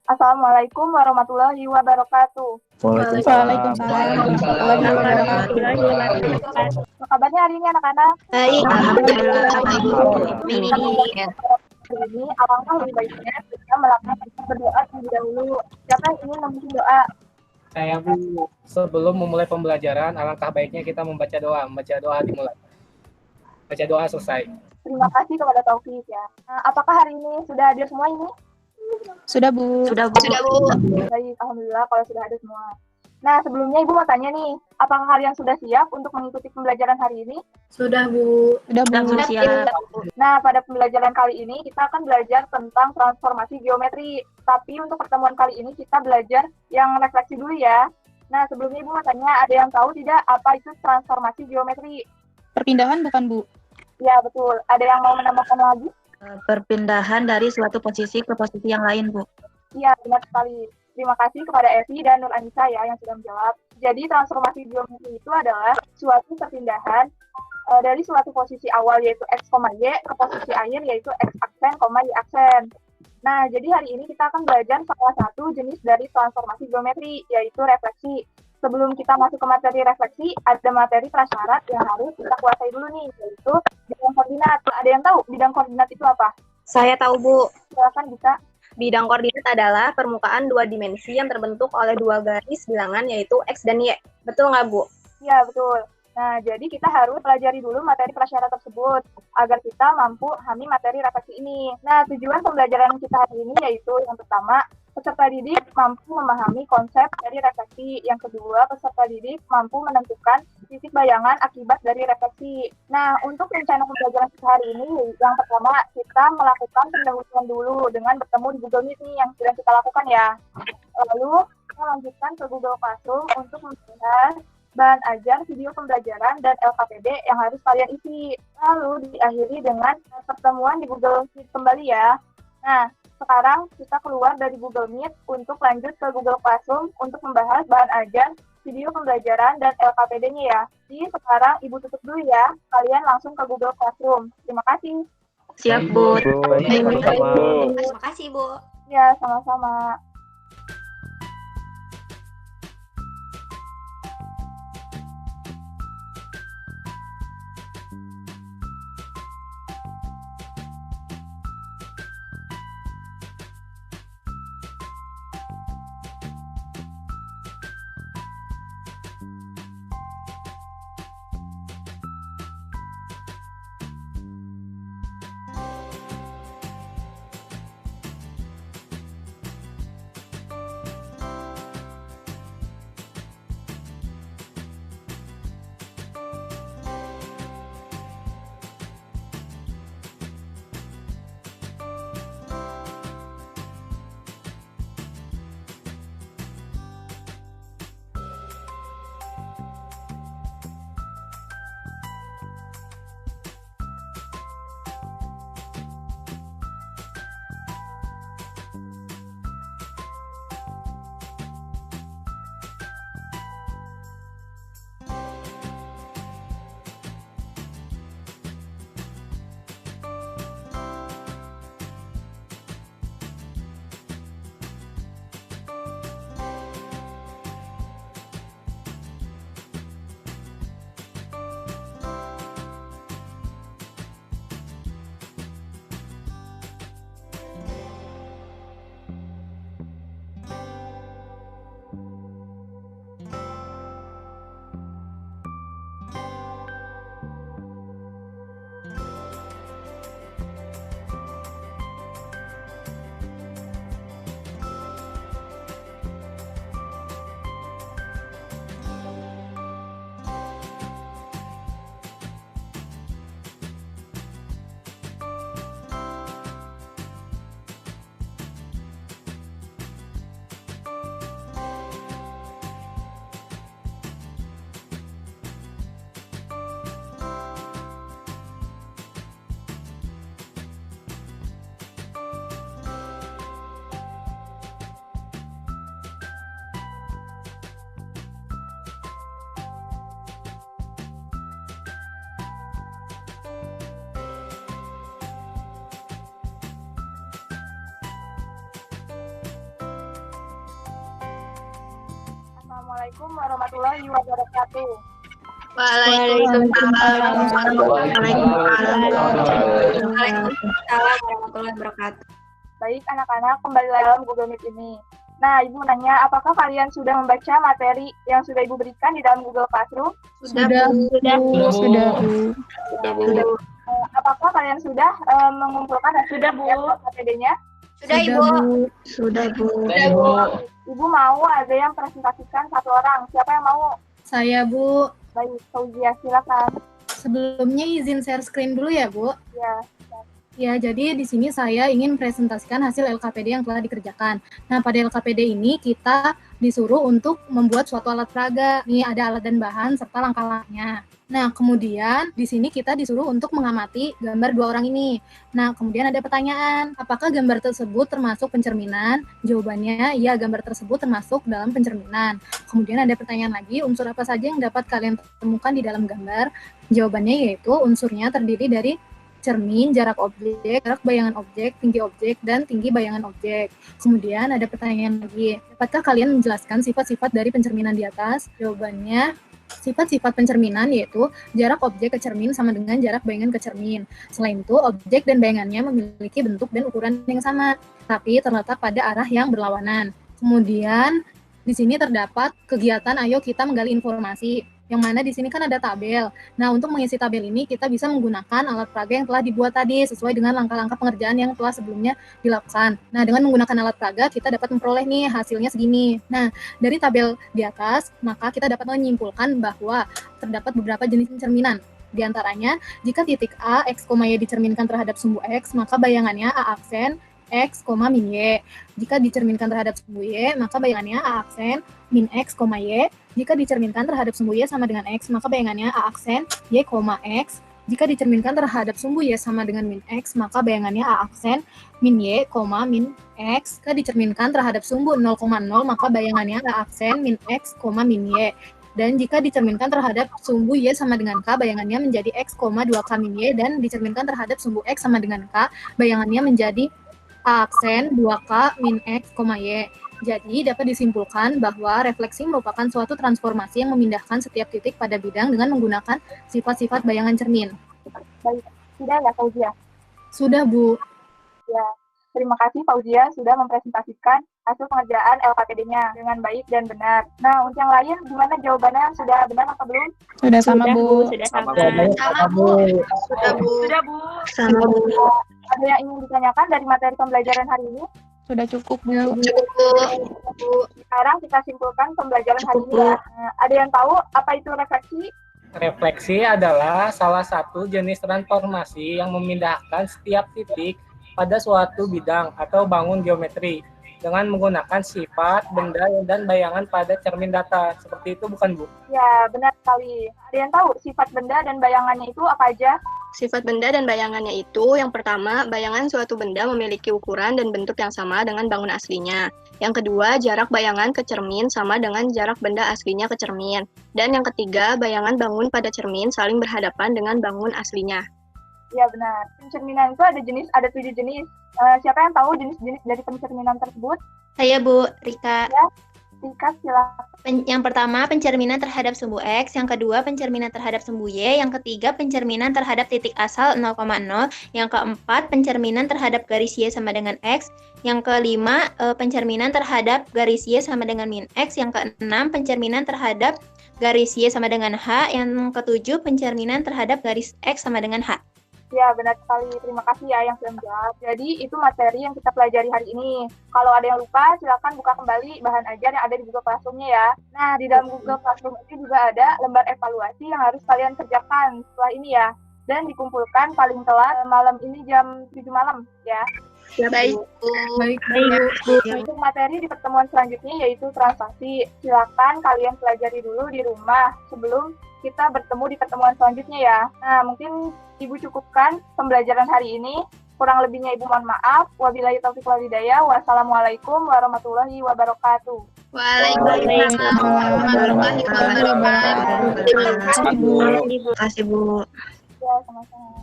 Assalamualaikum warahmatullahi wabarakatuh. Waalaikumsalam warahmatullahi wabarakatuh. Warahmatullahi wabarakatuh. Apa kabarnya hari ini anak-anak? Baik, alhamdulillah Ibu. Ini Hari ini alangkah lebih baiknya kita melakukan berdoa terlebih dahulu. Siapa yang ingin membimbing doa? Saya Bu, sebelum memulai pembelajaran, alangkah baiknya kita membaca doa. Membaca doa dimulai. Baca doa selesai. Terima kasih kepada Taufik ya. Nah, apakah hari ini sudah hadir semua ini? Sudah, Bu. sudah Bu. Baik, alhamdulillah kalau sudah ada semua. Nah, sebelumnya Ibu mau tanya nih, apakah kalian sudah siap untuk mengikuti pembelajaran hari ini? Sudah Bu. Sudah, Bu. Siap. Nah, pada pembelajaran kali ini kita akan belajar tentang transformasi geometri. Tapi untuk pertemuan kali ini kita belajar yang refleksi dulu ya. Nah, sebelumnya Ibu mau tanya, ada yang tahu tidak apa itu transformasi geometri? Perpindahan bukan, Bu? Ya, betul. Ada yang mau menambahkan lagi? Perpindahan dari suatu posisi ke posisi yang lain, Bu. Iya, benar sekali. Terima kasih kepada Evi dan Nur Anissa ya yang sudah menjawab. Jadi transformasi geometri itu adalah suatu perpindahan dari suatu posisi awal yaitu X, Y ke posisi akhir yaitu X aksen, Y aksen. Nah, jadi hari ini kita akan belajar salah satu jenis dari transformasi geometri yaitu refleksi. Sebelum kita masuk ke materi refleksi, ada materi prasyarat yang harus kita kuasai dulu nih, yaitu bidang koordinat. Ada yang tahu bidang koordinat itu apa? Saya tahu, Bu. Silakan bisa. Bidang koordinat adalah permukaan dua dimensi yang terbentuk oleh dua garis bilangan yaitu X dan Y. Betul nggak, Bu? Iya, betul. Nah, jadi kita harus pelajari dulu materi prasyarat tersebut agar kita mampu memahami materi refleksi ini. Nah, tujuan pembelajaran kita hari ini yaitu yang pertama, peserta didik mampu memahami konsep dari refleksi. Yang kedua, peserta didik mampu menentukan titik bayangan akibat dari refleksi. Nah, untuk rencana pembelajaran kita hari ini, yang pertama, kita melakukan pendahuluan dulu dengan bertemu di Google Meet nih yang sudah kita lakukan ya. Lalu, kita lanjutkan ke Google Classroom untuk membahas bahan ajar, video pembelajaran, dan LKPD yang harus kalian isi. Lalu diakhiri dengan pertemuan di Google Meet kembali ya. Nah, sekarang kita keluar dari Google Meet untuk lanjut ke Google Classroom untuk membahas bahan ajar, video pembelajaran, dan LKPD-nya ya. Jadi sekarang Ibu tutup dulu ya. Kalian langsung ke Google Classroom. Terima kasih. Siap Bu. Terima kasih, Bu. Ya, sama-sama. Assalamualaikum warahmatullahi wabarakatuh. Waalaikumsalam warahmatullahi wabarakatuh. Baik anak-anak, kembali lagi dalam Google Meet ini. Nah, Ibu nanya, apakah kalian sudah membaca materi yang sudah Ibu berikan di dalam Google Classroom? Sudah, Bu. Apakah kalian sudah mengumpulkan hasil KPD-nya? Sudah, Ibu. Sudah, Bu. Ibu mau ada yang presentasikan satu orang. Siapa yang mau? Saya, Bu. Baik, Fauzia, silakan. Sebelumnya izin share screen dulu ya, Bu. Ya. Ya, jadi di sini saya ingin presentasikan hasil LKPD yang telah dikerjakan. Nah, pada LKPD ini kita disuruh untuk membuat suatu alat peraga. Nih ada alat dan bahan serta langkah-langkahnya. Nah, kemudian di sini kita disuruh untuk mengamati gambar dua orang ini. Nah, kemudian ada pertanyaan, apakah gambar tersebut termasuk pencerminan? Jawabannya, ya, gambar tersebut termasuk dalam pencerminan. Kemudian ada pertanyaan lagi, unsur apa saja yang dapat kalian temukan di dalam gambar? Jawabannya yaitu unsurnya terdiri dari cermin, jarak objek, jarak bayangan objek, dan tinggi bayangan objek. Kemudian ada pertanyaan lagi, dapatkah kalian menjelaskan sifat-sifat dari pencerminan di atas? Jawabannya, sifat-sifat pencerminan yaitu jarak objek ke cermin sama dengan jarak bayangan ke cermin. Selain itu, objek dan bayangannya memiliki bentuk dan ukuran yang sama, tapi terletak pada arah yang berlawanan. Kemudian, di sini terdapat kegiatan ayo kita menggali informasi. Yang mana di sini kan ada tabel. Nah, untuk mengisi tabel ini kita bisa menggunakan alat peraga yang telah dibuat tadi sesuai dengan langkah-langkah pengerjaan yang telah sebelumnya dilakukan. Nah, dengan menggunakan alat peraga kita dapat memperoleh nih hasilnya segini. Nah, dari tabel di atas, maka kita dapat menyimpulkan bahwa terdapat beberapa jenis pencerminan. Di antaranya, jika titik A, X, Y dicerminkan terhadap sumbu X, maka bayangannya A aksen X, min Y. Jika dicerminkan terhadap sumbu Y, maka bayangannya A aksen min X, Y. Jika dicerminkan terhadap sumbu Y sama dengan X, maka bayangannya A aksen Y, X. Jika dicerminkan terhadap sumbu Y sama dengan min X, maka bayangannya A aksen min Y, min X. Jika dicerminkan terhadap sumbu 0,0, maka bayangannya A aksen min X, min Y. Dan jika dicerminkan terhadap sumbu Y sama dengan K, bayangannya menjadi X, 2K min Y. Dan dicerminkan terhadap sumbu X sama dengan K, bayangannya menjadi A aksen 2K min X, Y. Jadi, dapat disimpulkan bahwa refleksi merupakan suatu transformasi yang memindahkan setiap titik pada bidang dengan menggunakan sifat-sifat bayangan cermin. Baik, sudah ya Fauzia? Sudah, Bu. Ya, terima kasih Fauzia sudah mempresentasikan hasil pengerjaan LKPD-nya dengan baik dan benar. Nah, untuk yang lain, gimana jawabannya? Sudah benar atau belum? Sudah sama, Bu. Sudah sama. Sama, Bu. Ada yang ingin ditanyakan dari materi pembelajaran hari ini? Sudah cukup, Bu. Sekarang kita simpulkan pembelajaran hari ini ya. Ada yang tahu apa itu refleksi? Refleksi adalah salah satu jenis transformasi yang memindahkan setiap titik pada suatu bidang atau bangun geometri dengan menggunakan sifat, benda, dan bayangan pada cermin data. Seperti itu bukan, Bu? Ya, benar sekali. Ada yang tahu sifat benda dan bayangannya itu apa aja? Sifat benda dan bayangannya itu, yang pertama, bayangan suatu benda memiliki ukuran dan bentuk yang sama dengan bangun aslinya. Yang kedua, jarak bayangan ke cermin sama dengan jarak benda aslinya ke cermin. Dan yang ketiga, bayangan bangun pada cermin saling berhadapan dengan bangun aslinya. Ya, benar. Pencerminan itu ada 7 jenis. Siapa yang tahu jenis-jenis dari pencerminan tersebut? Saya, Bu, Rika. Ya, Rika, silakan. Yang pertama, pencerminan terhadap sumbu X. Yang kedua, pencerminan terhadap sumbu Y. Yang ketiga, pencerminan terhadap titik asal 0,0. Yang keempat, pencerminan terhadap garis Y sama dengan X. Yang kelima, pencerminan terhadap garis Y sama dengan min X. Yang keenam, pencerminan terhadap garis Y sama dengan H. Yang ketujuh, pencerminan terhadap garis X sama dengan H. Ya, benar sekali. Terima kasih ya yang sudah menjawab. Jadi, itu materi yang kita pelajari hari ini. Kalau ada yang lupa, silakan buka kembali bahan ajar yang ada di Google Classroom-nya ya. Nah, di dalam Google Classroom itu juga ada lembar evaluasi yang harus kalian kerjakan setelah ini ya. Dan dikumpulkan paling telat malam ini jam 7 malam ya. Ya, baik, Bu. Baik, Bu. Untuk materi di pertemuan selanjutnya yaitu transaksi. Silakan kalian pelajari dulu di rumah sebelum kita bertemu di pertemuan selanjutnya ya. Nah, mungkin Ibu cukupkan pembelajaran hari ini. Kurang lebihnya Ibu mohon maaf. Wabillahi taufiq wal hidayah. Wassalamualaikum warahmatullahi wabarakatuh. Waalaikumsalam warahmatullahi wabarakatuh. Terima kasih, Bu. Ya, sama-sama.